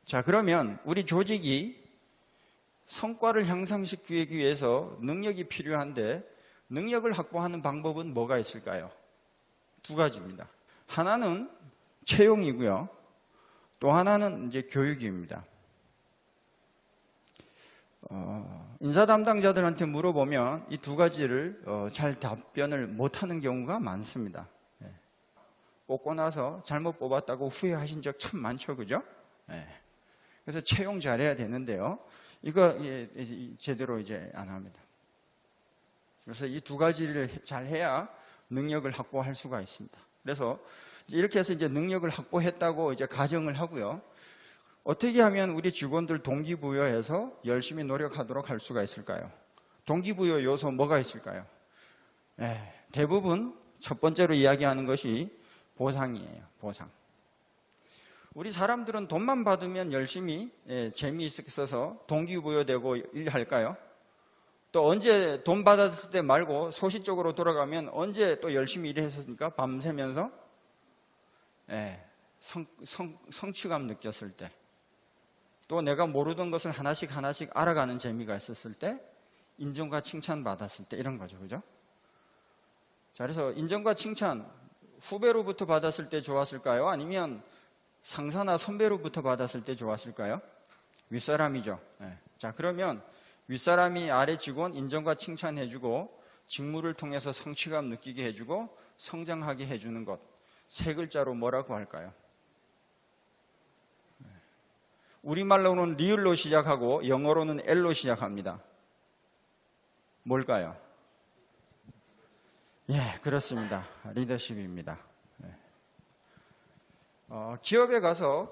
자, 그러면 우리 조직이 성과를 향상시키기 위해서 능력이 필요한데 능력을 확보하는 방법은 뭐가 있을까요? 두 가지입니다. 하나는 채용이고요. 또 하나는 이제 교육입니다. 인사 담당자들한테 물어보면 이 두 가지를 잘 답변을 못하는 경우가 많습니다. 뽑고 나서 잘못 뽑았다고 후회하신 적 참 많죠, 그죠? 그래서 채용 잘해야 되는데요. 이거 제대로 이제 안 합니다. 그래서 이 두 가지를 잘 해야 능력을 확보할 수가 있습니다. 그래서 이렇게 해서 이제 능력을 확보했다고 이제 가정을 하고요. 어떻게 하면 우리 직원들 동기부여해서 열심히 노력하도록 할 수가 있을까요? 동기부여 요소 뭐가 있을까요? 대부분 첫 번째로 이야기하는 것이 보상이에요. 보상. 우리 사람들은 돈만 받으면 열심히 재미있어서 동기부여되고 일할까요? 또 언제 돈 받았을 때 말고 소시적으로 돌아가면 언제 또 열심히 일했습니까? 밤새면서 성취감 느꼈을 때, 또 내가 모르던 것을 하나씩 알아가는 재미가 있었을 때, 인정과 칭찬 받았을 때, 이런 거죠, 그죠? 자, 그래서 인정과 칭찬 후배로부터 받았을 때 좋았을까요? 아니면 상사나 선배로부터 받았을 때 좋았을까요? 윗사람이죠. 자, 그러면 윗사람이 아래 직원 인정과 칭찬해주고 직무를 통해서 성취감 느끼게 해주고 성장하게 해주는 것, 세 글자로 뭐라고 할까요? 우리말로는 리을로 시작하고 영어로는 L로 시작합니다. 뭘까요? 그렇습니다. 리더십입니다. 기업에 가서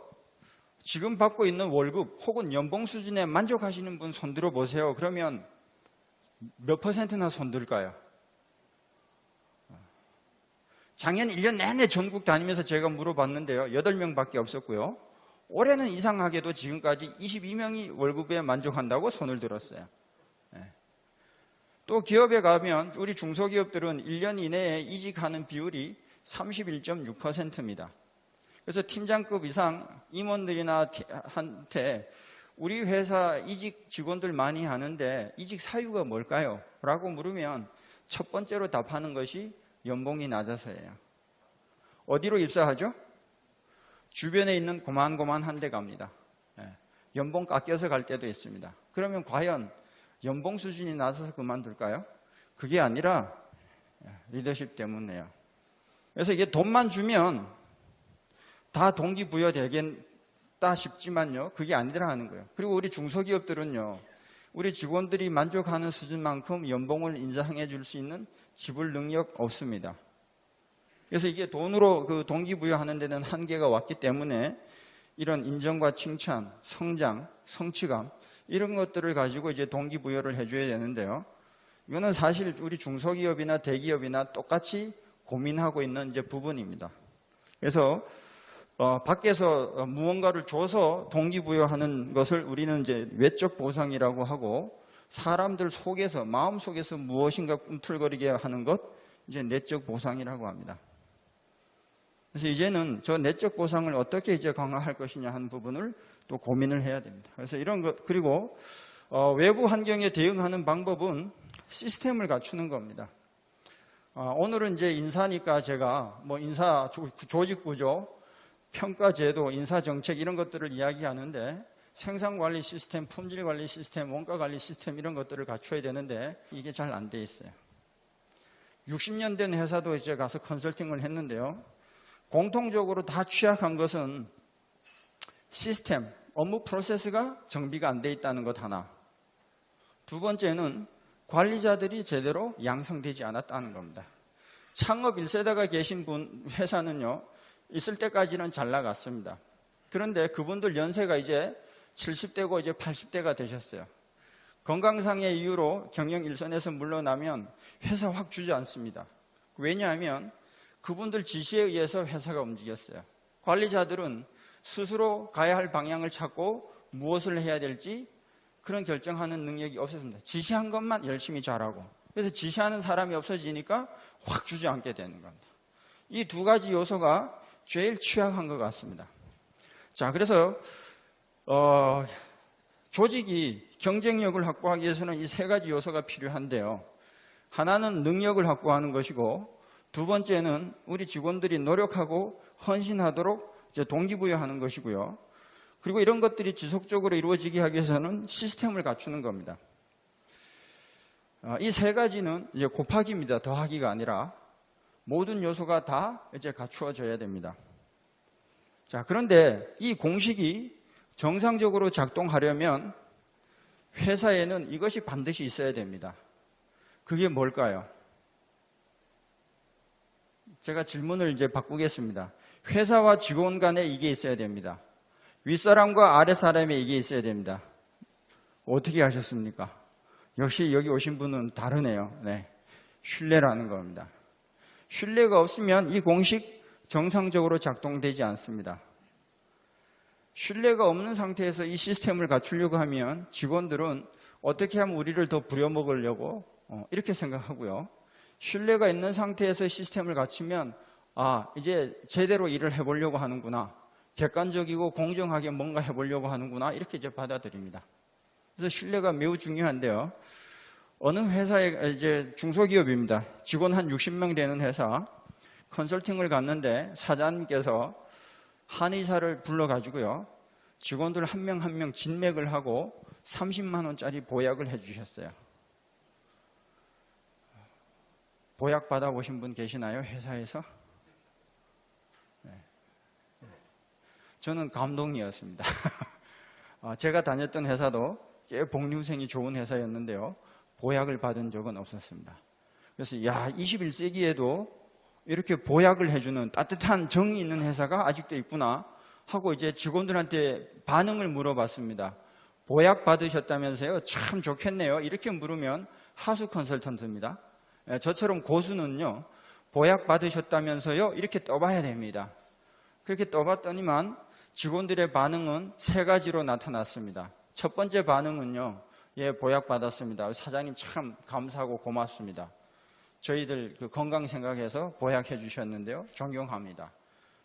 지금 받고 있는 월급 혹은 연봉 수준에 만족하시는 분 손들어 보세요. 그러면 몇 %나 손들까요? 작년 1년 내내 전국 다니면서 제가 물어봤는데요. 8명밖에 없었고요. 올해는 이상하게도 지금까지 22명이 월급에 만족한다고 손을 들었어요. 또 기업에 가면 우리 중소기업들은 1년 이내에 이직하는 비율이 31.6%입니다. 그래서 팀장급 이상 임원들이나 한테 우리 회사 이직 직원들 많이 하는데 이직 사유가 뭘까요? 라고 물으면 첫 번째로 답하는 것이 연봉이 낮아서예요. 어디로 입사하죠? 주변에 있는 고만고만한 데 갑니다. 연봉 깎여서 갈 때도 있습니다. 그러면 과연 연봉 수준이 낮아서 그만둘까요? 그게 아니라 리더십 때문에요. 그래서 이게 돈만 주면 다 동기부여 되겠다 싶지만요. 그게 아니라 하는 거예요. 그리고 우리 중소기업들은요. 우리 직원들이 만족하는 수준만큼 연봉을 인상해 줄 수 있는 지불 능력 없습니다. 그래서 이게 돈으로 그 동기부여하는 데는 한계가 왔기 때문에 이런 인정과 칭찬, 성장, 성취감 이런 것들을 가지고 이제 동기부여를 해줘야 되는데요. 이거는 사실 우리 중소기업이나 대기업이나 똑같이 고민하고 있는 이제 부분입니다. 그래서 밖에서 무언가를 줘서 동기부여하는 것을 우리는 이제 외적 보상이라고 하고, 사람들 속에서 마음 속에서 무엇인가 꿈틀거리게 하는 것, 이제 내적 보상이라고 합니다. 그래서 이제는 저 내적 보상을 어떻게 이제 강화할 것이냐 하는 부분을 또 고민을 해야 됩니다. 그래서 이런 것, 그리고 외부 환경에 대응하는 방법은 시스템을 갖추는 겁니다. 오늘은 이제 인사니까 제가 뭐 인사 조직 구조, 평가 제도, 인사 정책 이런 것들을 이야기하는데, 생산관리 시스템, 품질관리 시스템, 원가관리 시스템 이런 것들을 갖춰야 되는데 이게 잘 안 돼 있어요. 60년 된 회사도 이제 가서 컨설팅을 했는데요. 공통적으로 다 취약한 것은 시스템, 업무 프로세스가 정비가 안 돼 있다는 것 하나. 두 번째는 관리자들이 제대로 양성되지 않았다는 겁니다. 창업 1세대가 계신 분 회사는요. 있을 때까지는 잘 나갔습니다. 그런데 그분들 연세가 이제 70대고 이제 80대가 되셨어요. 건강상의 이유로 경영 일선에서 물러나면 회사 확 주저앉습니다. 왜냐하면 그분들 지시에 의해서 회사가 움직였어요. 관리자들은 스스로 가야 할 방향을 찾고 무엇을 해야 될지 그런 결정하는 능력이 없었습니다. 지시한 것만 열심히 잘하고, 그래서 지시하는 사람이 없어지니까 확 주저앉게 되는 겁니다. 이 두 가지 요소가 제일 취약한 것 같습니다. 자, 그래서 조직이 경쟁력을 확보하기 위해서는 이 세 가지 요소가 필요한데요. 하나는 능력을 확보하는 것이고, 두 번째는 우리 직원들이 노력하고 헌신하도록 이제 동기부여하는 것이고요. 그리고 이런 것들이 지속적으로 이루어지게 하기 위해서는 시스템을 갖추는 겁니다. 이 세 가지는 이제 곱하기입니다. 더하기가 아니라 모든 요소가 다 이제 갖추어져야 됩니다. 자, 그런데 이 공식이 정상적으로 작동하려면 회사에는 이것이 반드시 있어야 됩니다. 그게 뭘까요? 제가 질문을 이제 바꾸겠습니다. 회사와 직원 간에 이게 있어야 됩니다. 윗사람과 아랫사람에 이게 있어야 됩니다. 어떻게 하셨습니까? 역시 여기 오신 분은 다르네요. 네. 신뢰라는 겁니다. 신뢰가 없으면 이 공식 정상적으로 작동되지 않습니다. 신뢰가 없는 상태에서 이 시스템을 갖추려고 하면 직원들은 어떻게 하면 우리를 더 부려먹으려고 이렇게 생각하고요. 신뢰가 있는 상태에서 시스템을 갖추면 이제 제대로 일을 해보려고 하는구나. 객관적이고 공정하게 뭔가 해보려고 하는구나. 이렇게 이제 받아들입니다. 그래서 신뢰가 매우 중요한데요. 어느 회사에 이제 중소기업입니다. 직원 한 60명 되는 회사 컨설팅을 갔는데 사장님께서 한의사를 불러가지고요. 직원들 한 명 한 명 진맥을 하고 30만 원짜리 보약을 해주셨어요. 보약 받아보신 분 계시나요? 회사에서? 네. 저는 감동이었습니다. 제가 다녔던 회사도 꽤 복리후생이 좋은 회사였는데요. 보약을 받은 적은 없었습니다. 그래서 21세기에도 이렇게 보약을 해주는 따뜻한 정이 있는 회사가 아직도 있구나 하고 이제 직원들한테 반응을 물어봤습니다. 보약 받으셨다면서요? 참 좋겠네요. 이렇게 물으면 하수 컨설턴트입니다. 저처럼 고수는요, 보약 받으셨다면서요? 이렇게 떠봐야 됩니다. 그렇게 떠봤더니만 직원들의 반응은 세 가지로 나타났습니다. 첫 번째 반응은요, 보약 받았습니다. 사장님 참 감사하고 고맙습니다. 저희들 건강 생각해서 보약해 주셨는데요. 존경합니다.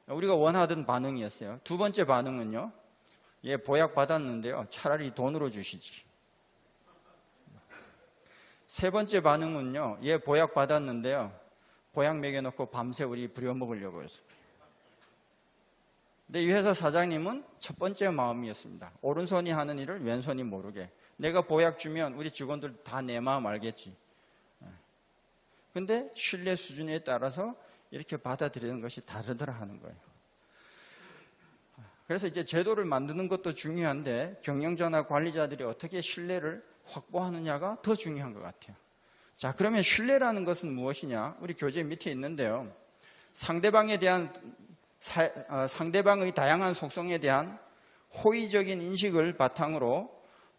우리가 원하던 반응이었어요. 두 번째 반응은요. 보약 받았는데요. 차라리 돈으로 주시지. 세 번째 반응은요. 보약 받았는데요. 보약 먹여놓고 밤새 우리 부려먹으려고 했어요. 근데 이 회사 사장님은 첫 번째 마음이었습니다. 오른손이 하는 일을 왼손이 모르게. 내가 보약 주면 우리 직원들 다 내 마음 알겠지. 근데 신뢰 수준에 따라서 이렇게 받아들이는 것이 다르더라 하는 거예요. 그래서 이제 제도를 만드는 것도 중요한데 경영자나 관리자들이 어떻게 신뢰를 확보하느냐가 더 중요한 것 같아요. 자, 그러면 신뢰라는 것은 무엇이냐? 우리 교재 밑에 있는데요. 상대방의 다양한 속성에 대한 호의적인 인식을 바탕으로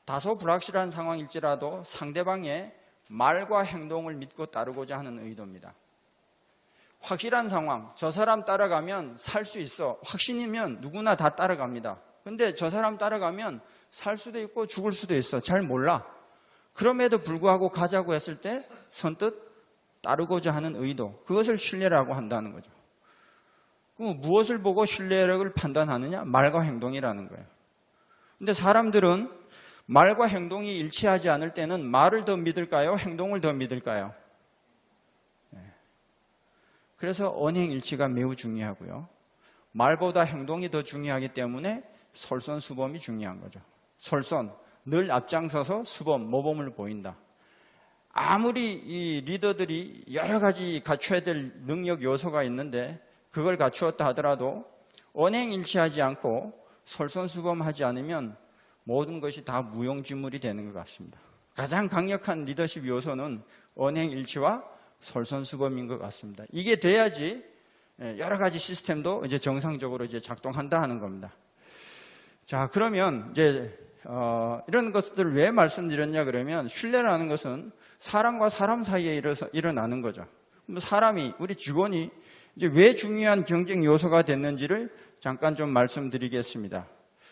다소 불확실한 상황일지라도 상대방의 말과 행동을 믿고 따르고자 하는 의도입니다. 확실한 상황, 저 사람 따라가면 살 수 있어. 확신이면 누구나 다 따라갑니다. 근데 저 사람 따라가면 살 수도 있고 죽을 수도 있어. 잘 몰라. 그럼에도 불구하고 가자고 했을 때 선뜻 따르고자 하는 의도, 그것을 신뢰라고 한다는 거죠. 그럼 무엇을 보고 신뢰력을 판단하느냐? 말과 행동이라는 거예요. 근데 사람들은 말과 행동이 일치하지 않을 때는 말을 더 믿을까요? 행동을 더 믿을까요? 그래서 언행일치가 매우 중요하고요. 말보다 행동이 더 중요하기 때문에 솔선수범이 중요한 거죠. 솔선, 늘 앞장서서 수범, 모범을 보인다. 아무리 이 리더들이 여러 가지 갖춰야 될 능력 요소가 있는데 그걸 갖추었다 하더라도 언행일치하지 않고 솔선수범하지 않으면 모든 것이 다 무용지물이 되는 것 같습니다. 가장 강력한 리더십 요소는 언행일치와 솔선수범인 것 같습니다. 이게 돼야지 여러 가지 시스템도 이제 정상적으로 이제 작동한다 하는 겁니다. 자, 그러면 이제 이런 것들을 왜 말씀드렸냐 그러면 신뢰라는 것은 사람과 사람 사이에 일어나는 거죠. 사람이, 우리 직원이 이제 왜 중요한 경쟁 요소가 됐는지를 잠깐 좀 말씀드리겠습니다.